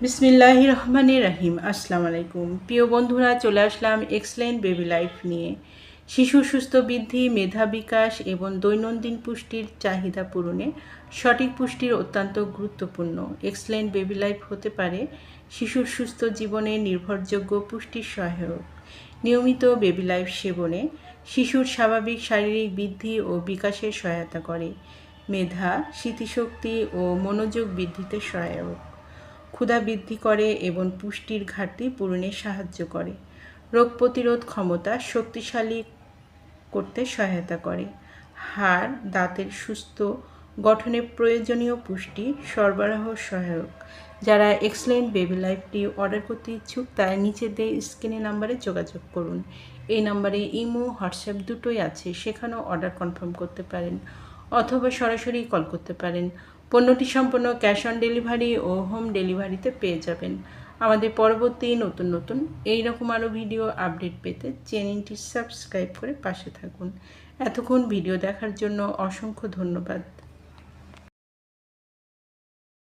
বিসমিল্লাহির রহমানির রহিম। আসসালামু আলাইকুম প্রিয় বন্ধুরা, চলে আসলাম এক্সেলেন্ট বেবি লাইফ নিয়ে। শিশুর সুস্থ বৃদ্ধি, মেধা বিকাশ এবং দৈনন্দিন পুষ্টির চাহিদা পূরণে সঠিক পুষ্টির অত্যন্ত গুরুত্বপূর্ণ। এক্সেলেন্ট বেবি লাইফ হতে পারে শিশুর সুস্থ জীবনে নির্ভরযোগ্য পুষ্টির সহায়ক। নিয়মিত বেবি লাইফ সেবনে শিশুর স্বাভাবিক শারীরিক বৃদ্ধি ও বিকাশে সহায়তা করে, মেধা, স্মৃতিশক্তি ও মনোযোগ বৃদ্ধিতে সহায়ক, ক্ষুধা বৃদ্ধি করে এবং পুষ্টির ঘাটতি পূরণে সাহায্য করে, রোগ প্রতিরোধ ক্ষমতা শক্তিশালী করতে সহায়তা করে, হাড় দাঁতের সুস্থ গঠনে প্রয়োজনীয় পুষ্টি সরবরাহ সহায়ক। যারা এক্সেলেন্ট বেবি লাইফটি অর্ডার করতে ইচ্ছুক তারা নিচে দিয়ে স্ক্রিনে নাম্বারে যোগাযোগ করুন। এই নাম্বারে ইমো, হোয়াটসঅ্যাপ দুটোই আছে, সেখানেও অর্ডার কনফার্ম করতে পারেন অথবা সরাসরি কল করতে পারেন। পণ্যটি সম্পূর্ণ ক্যাশ অন ডেলিভারি ও হোম ডেলিভারিতে পেয়ে যাবেন। আমাদের পরবর্তী নতুন এইরকম আরও ভিডিও আপডেট পেতে চ্যানেলটি সাবস্ক্রাইব করে পাশে থাকুন। এতক্ষণ ভিডিও দেখার জন্য অসংখ্য ধন্যবাদ।